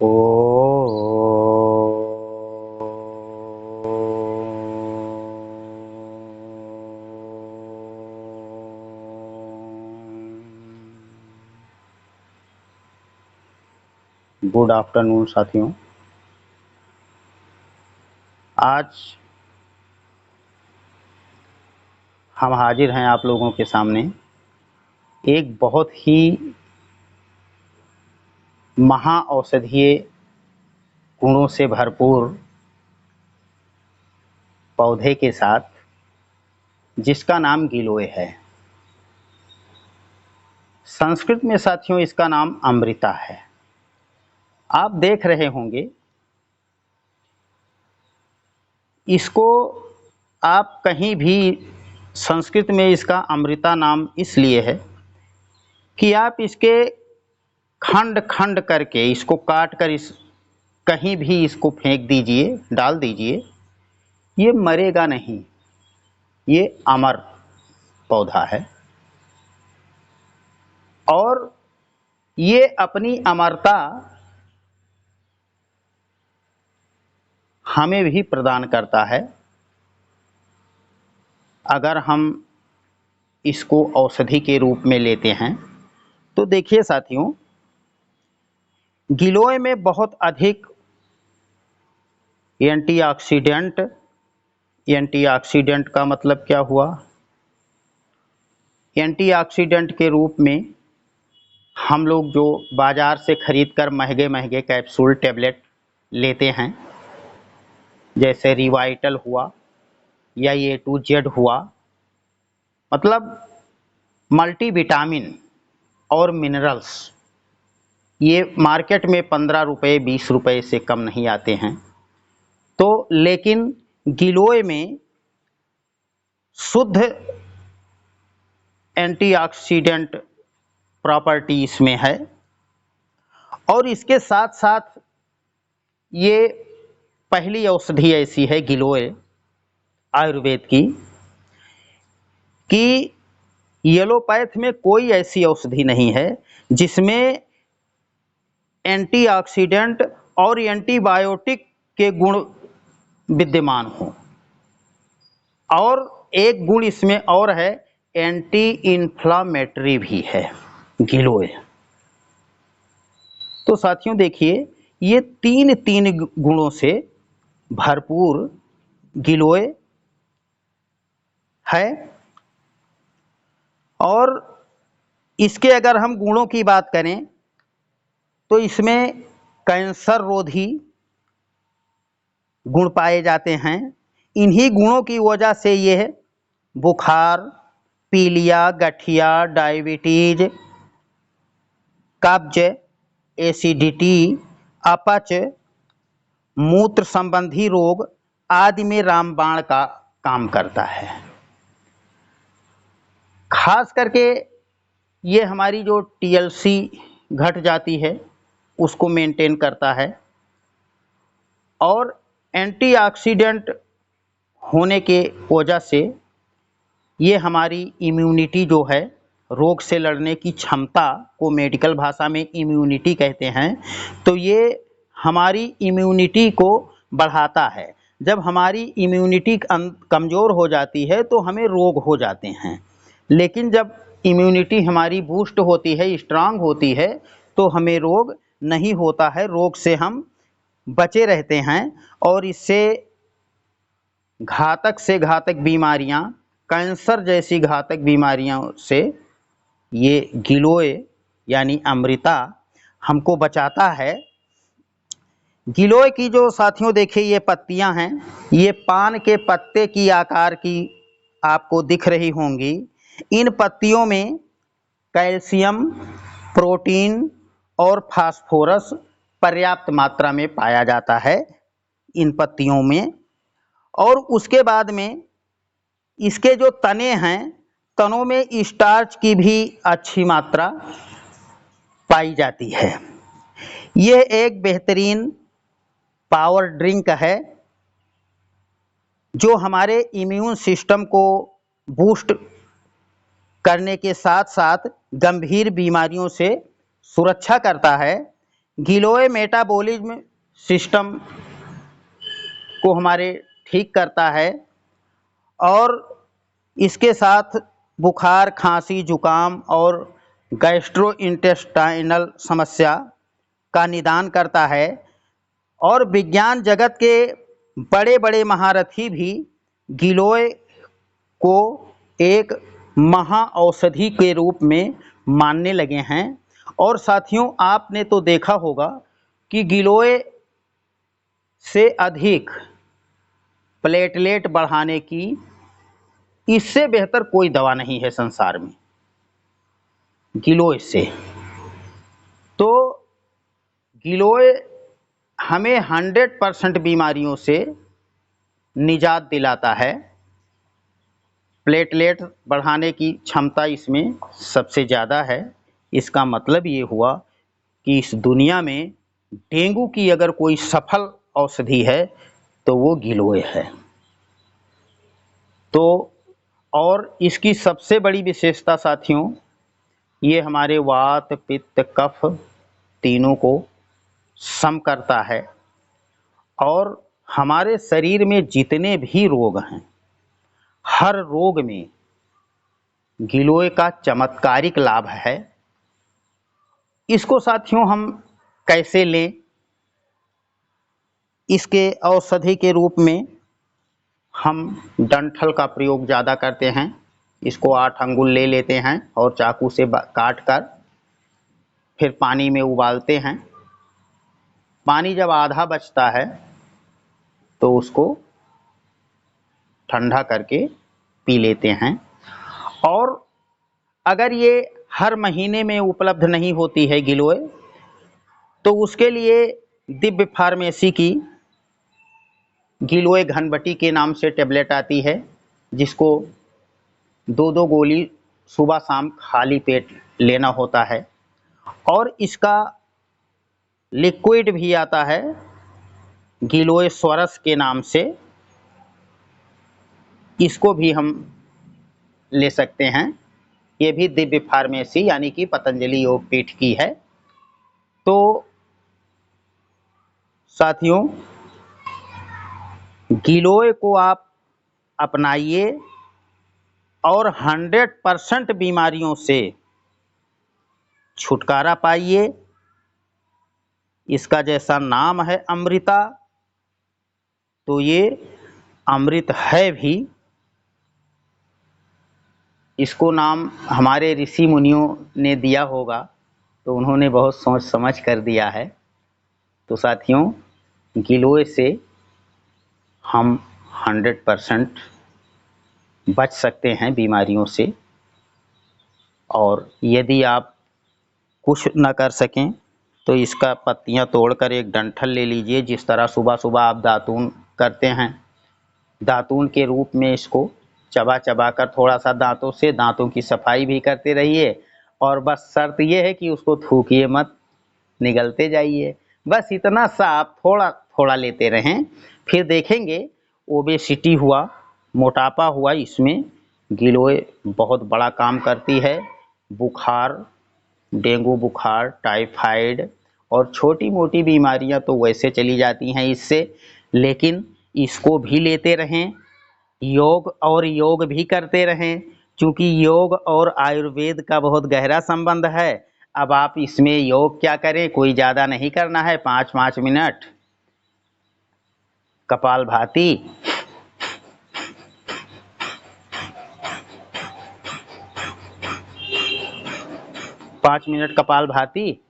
ओ good afternoon साथियों। आज हम हाजिर हैं आप लोगों के सामने एक बहुत ही महाऔषधीय गुणों से भरपूर पौधे के साथ, जिसका नाम गिलोय है। संस्कृत में साथियों इसका नाम अमृता है। आप देख रहे होंगे इसको, आप कहीं भी संस्कृत में इसका अमृता नाम इसलिए है कि आप इसके खंड खंड करके इसको काट कर इस कहीं भी इसको फेंक दीजिए, डाल दीजिए, ये मरेगा नहीं। ये अमर पौधा है और ये अपनी अमरता हमें भी प्रदान करता है अगर हम इसको औषधि के रूप में लेते हैं। तो देखिए साथियों, गिलोय में बहुत अधिक एंटीऑक्सीडेंट का मतलब क्या हुआ? एंटीऑक्सीडेंट के रूप में हम लोग जो बाज़ार से खरीद कर महंगे महंगे कैप्सूल टैबलेट लेते हैं, जैसे रिवाइटल हुआ या A to Z हुआ, मतलब मल्टीविटामिन और मिनरल्स, ये मार्केट में 15 रुपये 20 रुपये से कम नहीं आते हैं। तो लेकिन गिलोय में शुद्ध एंटीऑक्सीडेंट प्रॉपर्टी इसमें है और इसके साथ साथ ये पहली औषधि ऐसी है गिलोय आयुर्वेद की कि एलोपैथ में कोई ऐसी औषधि नहीं है जिसमें एंटीऑक्सीडेंट और एंटीबायोटिक के गुण विद्यमान हों। और एक गुण इसमें और है, एंटी इन्फ्लामेटरी भी है गिलोय। तो साथियों देखिए, ये तीन गुणों से भरपूर गिलोय है और इसके अगर हम गुणों की बात करें तो इसमें कैंसर रोधी गुण पाए जाते हैं। इन्हीं गुणों की वजह से यह बुखार, पीलिया, गठिया, डायबिटीज, कब्ज, एसिडिटी, अपच, मूत्र संबंधी रोग आदि में रामबाण का काम करता है। खास करके ये हमारी जो TLC घट जाती है उसको मेंटेन करता है और एंटीऑक्सीडेंट होने के वजह से ये हमारी इम्यूनिटी जो है, रोग से लड़ने की क्षमता को मेडिकल भाषा में इम्यूनिटी कहते हैं, तो ये हमारी इम्यूनिटी को बढ़ाता है। जब हमारी इम्यूनिटी कमज़ोर हो जाती है तो हमें रोग हो जाते हैं, लेकिन जब इम्यूनिटी हमारी बूस्ट होती है, स्ट्रांग होती है, तो हमें रोग नहीं होता है, रोग से हम बचे रहते हैं। और इससे घातक से घातक बीमारियां, कैंसर जैसी घातक बीमारियों से ये गिलोय यानी अमृता हमको बचाता है। गिलोय की जो साथियों देखिए ये पत्तियां हैं, ये पान के पत्ते की आकार की आपको दिख रही होंगी। इन पत्तियों में कैल्शियम, प्रोटीन और फास्फोरस पर्याप्त मात्रा में पाया जाता है इन पत्तियों में। और उसके बाद में इसके जो तने हैं, तनों में स्टार्च की भी अच्छी मात्रा पाई जाती है। यह एक बेहतरीन पावर ड्रिंक है जो हमारे इम्यून सिस्टम को बूस्ट करने के साथ साथ गंभीर बीमारियों से सुरक्षा करता है। गिलोय मेटाबॉलिज्म सिस्टम को हमारे ठीक करता है और इसके साथ बुखार, खांसी, जुकाम और गैस्ट्रोइंटेस्टाइनल समस्या का निदान करता है। और विज्ञान जगत के बड़े बड़े महारथी भी गिलोय को एक महाऔषधि के रूप में मानने लगे हैं। और साथियों, आपने तो देखा होगा कि गिलोय से अधिक प्लेटलेट बढ़ाने की इससे बेहतर कोई दवा नहीं है संसार में गिलोय से। तो गिलोय हमें 100% बीमारियों से निजात दिलाता है। प्लेटलेट बढ़ाने की क्षमता इसमें सबसे ज़्यादा है। इसका मतलब ये हुआ कि इस दुनिया में डेंगू की अगर कोई सफल औषधि है तो वो गिलोय है। तो और इसकी सबसे बड़ी विशेषता साथियों, ये हमारे वात, पित्त, कफ तीनों को सम करता है और हमारे शरीर में जितने भी रोग हैं, हर रोग में गिलोय का चमत्कारिक लाभ है। इसको साथियों हम कैसे लें? इसके औषधि के रूप में हम डंठल का प्रयोग ज़्यादा करते हैं। इसको 8 अंगुल ले लेते हैं और चाकू से काट कर फिर पानी में उबालते हैं। पानी जब आधा बचता है तो उसको ठंडा करके पी लेते हैं। और अगर ये हर महीने में उपलब्ध नहीं होती है गिलोय, तो उसके लिए दिव्य फार्मेसी की गिलोय घनबटी के नाम से टेबलेट आती है, जिसको 2-2 गोली सुबह शाम खाली पेट लेना होता है। और इसका लिक्विड भी आता है गिलोय स्वरस के नाम से, इसको भी हम ले सकते हैं। ये भी दिव्य फार्मेसी यानी कि पतंजलि योगपीठ की है। तो साथियों, गिलोय को आप अपनाइए और 100% बीमारियों से छुटकारा पाइए। इसका जैसा नाम है अमृता, तो ये अमृत है भी। इसको नाम हमारे ऋषि मुनियों ने दिया होगा, तो उन्होंने बहुत सोच समझ कर दिया है। तो साथियों, गिलोय से हम 100% बच सकते हैं बीमारियों से। और यदि आप कुछ न कर सकें तो इसका पत्तियां तोड़कर एक डंठल ले लीजिए। जिस तरह सुबह सुबह आप दातून करते हैं, दातून के रूप में इसको चबा चबा कर थोड़ा सा दांतों से दांतों की सफाई भी करते रहिए। और बस शर्त यह है कि उसको थूकिए मत, निगलते जाइए। बस इतना सा आप थोड़ा थोड़ा लेते रहें, फिर देखेंगे ओबेसिटी हुआ, मोटापा हुआ, इसमें गिलोय बहुत बड़ा काम करती है। बुखार, डेंगू बुखार, टाइफाइड और छोटी मोटी बीमारियां तो वैसे चली जाती हैं इससे, लेकिन इसको भी लेते रहें। योग भी करते रहें, क्योंकि योग और आयुर्वेद का बहुत गहरा संबंध है। अब आप इसमें योग क्या करें, कोई ज़्यादा नहीं करना है, 5-5 मिनट कपालभाति, 5 मिनट कपालभाति,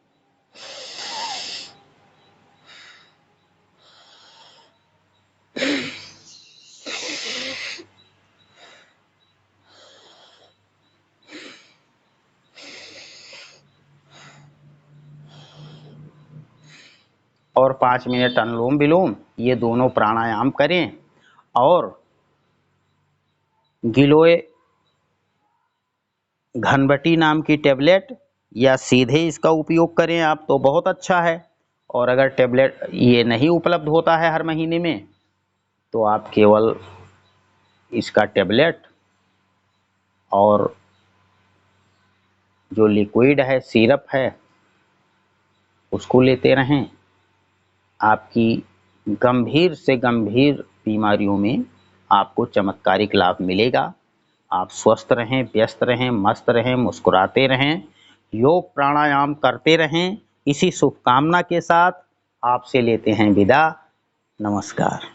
और 5 मिनट अनुलोम विलोम, ये दोनों प्राणायाम करें। और गिलोय घनबटी नाम की टेबलेट या सीधे इसका उपयोग करें आप तो बहुत अच्छा है। और अगर टेबलेट ये नहीं उपलब्ध होता है हर महीने में, तो आप केवल इसका टेबलेट और जो लिक्विड है, सिरप है, उसको लेते रहें। आपकी गंभीर से गंभीर बीमारियों में आपको चमत्कारिक लाभ मिलेगा। आप स्वस्थ रहें, व्यस्त रहें, मस्त रहें, मुस्कुराते रहें, योग प्राणायाम करते रहें। इसी शुभकामना के साथ आपसे लेते हैं विदा। नमस्कार।